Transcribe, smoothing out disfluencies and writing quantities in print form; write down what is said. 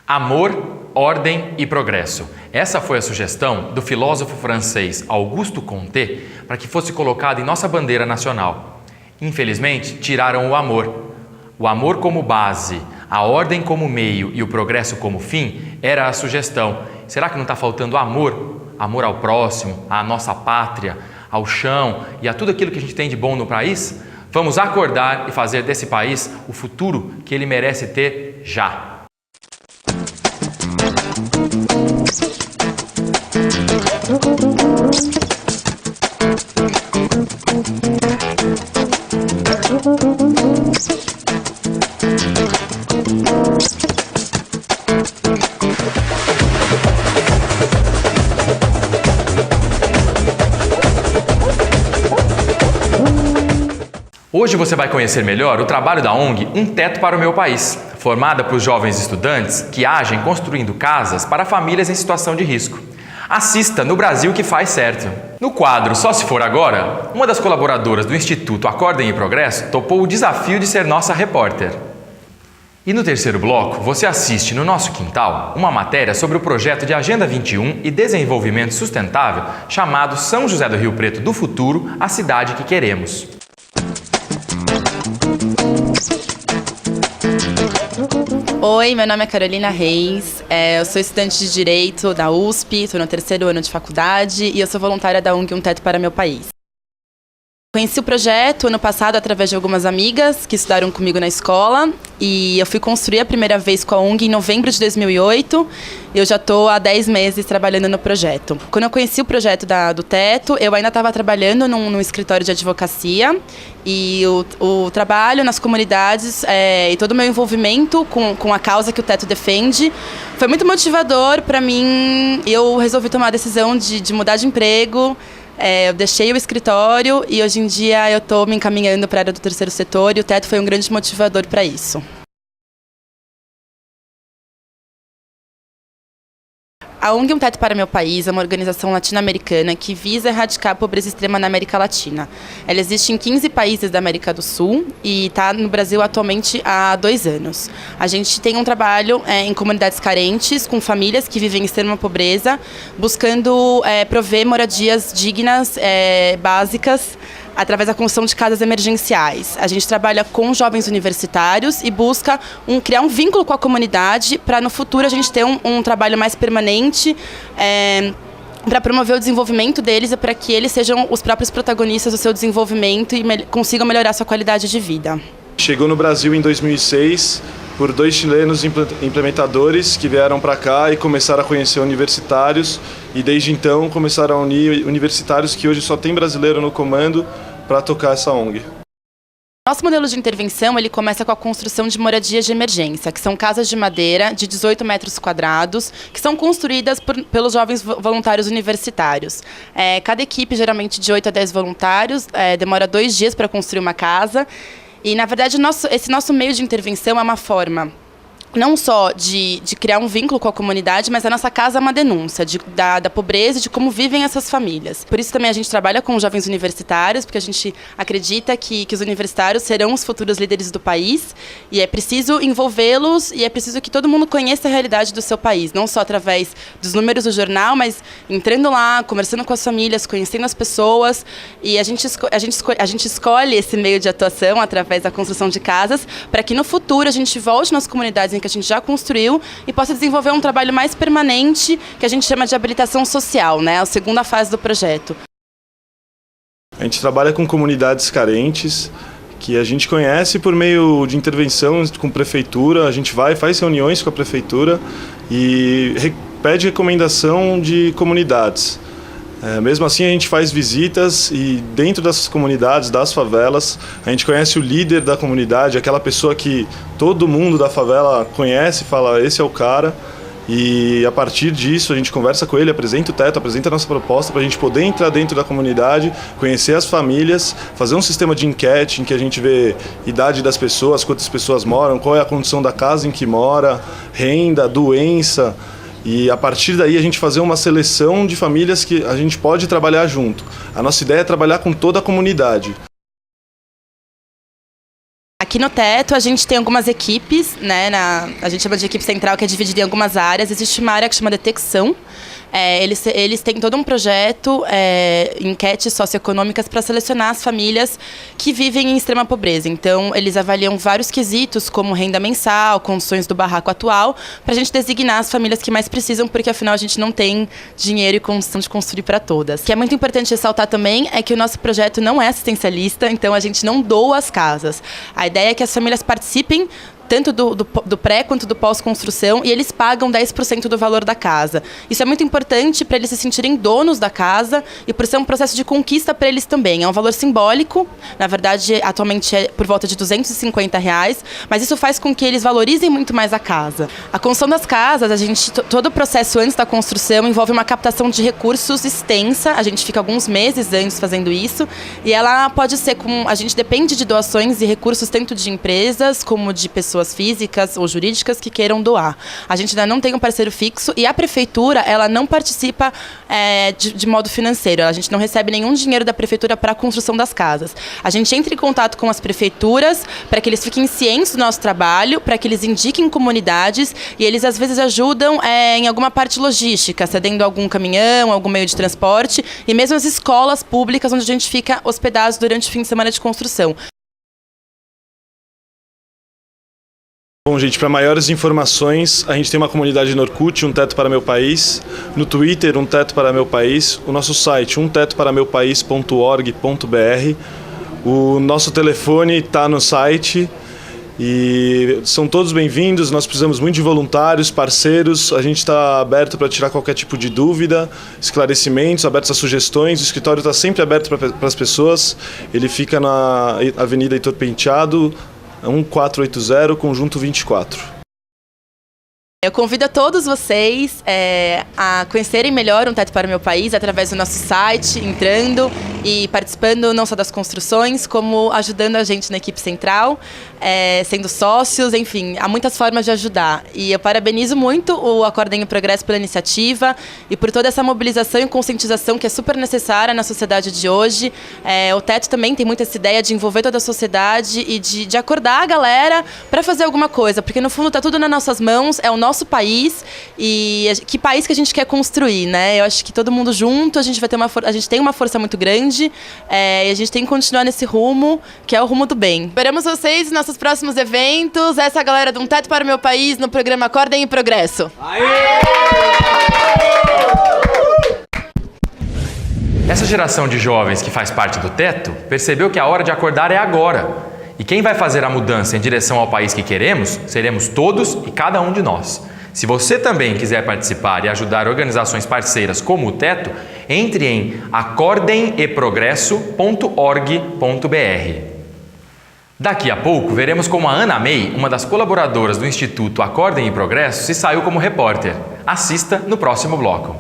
Amor, ordem e progresso. Essa foi a sugestão do filósofo francês Auguste Comte para que fosse colocado em nossa bandeira nacional. Infelizmente, tiraram o amor. O amor como base, a ordem como meio e o progresso como fim era a sugestão. Será que não está faltando amor? Amor ao próximo, à nossa pátria, ao chão e a tudo aquilo que a gente tem de bom no país? Vamos acordar e fazer desse país o futuro que ele merece ter já. Hoje você vai conhecer melhor o trabalho da ONG Um Teto para o Meu País, formada por jovens estudantes que agem construindo casas para famílias em situação de risco. Assista no Brasil que faz certo. No quadro Só Se For Agora, uma das colaboradoras do Instituto Acordem e Progresso topou o desafio de ser nossa repórter. E no terceiro bloco, você assiste no nosso quintal uma matéria sobre o projeto de Agenda 21 e Desenvolvimento Sustentável chamado São José do Rio Preto do Futuro, a cidade que queremos. Oi, meu nome é Carolina Reis, eu sou estudante de Direito da USP, estou no terceiro ano de faculdade e eu sou voluntária da ONG Um Teto para Meu País. Conheci o projeto ano passado através de algumas amigas que estudaram comigo na escola e eu fui construir a primeira vez com a ONG em novembro de 2008 e eu já estou há 10 meses trabalhando no projeto. Quando eu conheci o projeto do Teto, eu ainda estava trabalhando num escritório de advocacia e o trabalho nas comunidades e todo o meu envolvimento com a causa que o Teto defende foi muito motivador para mim. Eu resolvi tomar a decisão de mudar de emprego. Eu deixei o escritório e hoje em dia eu estou me encaminhando para a área do terceiro setor e o Teto foi um grande motivador para isso. A ONG Um Teto para Meu País é uma organização latino-americana que visa erradicar a pobreza extrema na América Latina. Ela existe em 15 países da América do Sul e está no Brasil atualmente há 2 anos. A gente tem um trabalho em comunidades carentes, com famílias que vivem em extrema pobreza, buscando prover moradias dignas, básicas, através da construção de casas emergenciais. A gente trabalha com jovens universitários e busca criar um vínculo com a comunidade para no futuro a gente ter um trabalho mais permanente para promover o desenvolvimento deles e para que eles sejam os próprios protagonistas do seu desenvolvimento e consigam melhorar sua qualidade de vida. Chegou no Brasil em 2006 por 2 chilenos implementadores que vieram para cá e começaram a conhecer universitários e desde então começaram a unir universitários que hoje só tem brasileiro no comando para tocar essa ONG. Nosso modelo de intervenção ele começa com a construção de moradias de emergência, que são casas de madeira de 18 metros quadrados, que são construídas pelos jovens voluntários universitários. Cada equipe, geralmente de 8 a 10 voluntários, demora 2 dias para construir uma casa. E, na verdade, esse nosso meio de intervenção é uma forma não só de criar um vínculo com a comunidade, mas a nossa casa é uma denúncia da pobreza e de como vivem essas famílias. Por isso também a gente trabalha com jovens universitários, porque a gente acredita que os universitários serão os futuros líderes do país e é preciso envolvê-los e é preciso que todo mundo conheça a realidade do seu país, não só através dos números do jornal, mas entrando lá, conversando com as famílias, conhecendo as pessoas e a gente escolhe esse meio de atuação através da construção de casas para que no futuro a gente volte nas comunidades em que a gente já construiu e possa desenvolver um trabalho mais permanente que a gente chama de habilitação social, né? A segunda fase do projeto. A gente trabalha com comunidades carentes que a gente conhece por meio de intervenção com prefeitura, a gente faz reuniões com a prefeitura e pede recomendação de comunidades. Mesmo assim a gente faz visitas e dentro dessas comunidades, das favelas, a gente conhece o líder da comunidade, aquela pessoa que todo mundo da favela conhece, fala, esse é o cara. E a partir disso a gente conversa com ele, apresenta o Teto, apresenta a nossa proposta para a gente poder entrar dentro da comunidade, conhecer as famílias, fazer um sistema de enquete em que a gente vê idade das pessoas, quantas pessoas moram, qual é a condição da casa em que mora, renda, doença. E a partir daí a gente fazer uma seleção de famílias que a gente pode trabalhar junto. A nossa ideia é trabalhar com toda a comunidade. Aqui no Teto a gente tem algumas equipes, né? A gente chama de equipe central, que é dividida em algumas áreas. Existe uma área que chama detecção. Eles têm todo um projeto, enquetes socioeconômicas para selecionar as famílias que vivem em extrema pobreza. Então, eles avaliam vários quesitos, como renda mensal, condições do barraco atual, para a gente designar as famílias que mais precisam, porque afinal a gente não tem dinheiro e condição de construir para todas. O que é muito importante ressaltar também é que o nosso projeto não é assistencialista, então a gente não doa as casas. A ideia é que as famílias participem tanto do pré quanto do pós-construção, e eles pagam 10% do valor da casa. Isso é muito importante para eles se sentirem donos da casa e por ser um processo de conquista para eles também. É um valor simbólico, na verdade, atualmente é por volta de R$250, mas isso faz com que eles valorizem muito mais a casa. A construção das casas, todo o processo antes da construção envolve uma captação de recursos extensa, a gente fica alguns meses antes fazendo isso, e ela pode ser a gente depende de doações e recursos tanto de empresas como de pessoas físicas ou jurídicas que queiram doar. A gente ainda não tem um parceiro fixo e a prefeitura, ela não participa de modo financeiro. A gente não recebe nenhum dinheiro da prefeitura para a construção das casas. A gente entra em contato com as prefeituras para que eles fiquem cientes do nosso trabalho, para que eles indiquem comunidades e eles às vezes ajudam em alguma parte logística, cedendo algum caminhão, algum meio de transporte e mesmo as escolas públicas onde a gente fica hospedado durante o fim de semana de construção. Bom, gente, para maiores informações, a gente tem uma comunidade no Orkut, Um Teto para Meu País, no Twitter, Um Teto para Meu País, o nosso site, umtetoparameupaís.org.br, o nosso telefone está no site e são todos bem-vindos. Nós precisamos muito de voluntários, parceiros, a gente está aberto para tirar qualquer tipo de dúvida, esclarecimentos, abertos a sugestões. O escritório está sempre aberto para as pessoas, ele fica na Avenida Heitor Penteado, 1480, Conjunto 24. Eu convido a todos vocês a conhecerem melhor Um Teto para o Meu País através do nosso site, entrando e participando não só das construções, como ajudando a gente na equipe central, sendo sócios, enfim, há muitas formas de ajudar. E eu parabenizo muito o Acordem em Progresso pela iniciativa e por toda essa mobilização e conscientização que é super necessária na sociedade de hoje. O Teto também tem muito essa ideia de envolver toda a sociedade e de acordar a galera para fazer alguma coisa, porque no fundo está tudo nas nossas mãos, é o nosso país e que país que a gente quer construir, né? Eu acho que todo mundo junto, a gente tem uma força muito grande e a gente tem que continuar nesse rumo, que é o rumo do bem. Esperamos vocês nos nossos próximos eventos. Essa é a galera do Um Teto para o Meu País no programa Acordem em Progresso. Essa geração de jovens que faz parte do Teto percebeu que a hora de acordar é agora. E quem vai fazer a mudança em direção ao país que queremos, seremos todos e cada um de nós. Se você também quiser participar e ajudar organizações parceiras como o Teto, entre em acordemeprogresso.org.br. Daqui a pouco, veremos como a Ana May, uma das colaboradoras do Instituto Acordem e Progresso, se saiu como repórter. Assista no próximo bloco.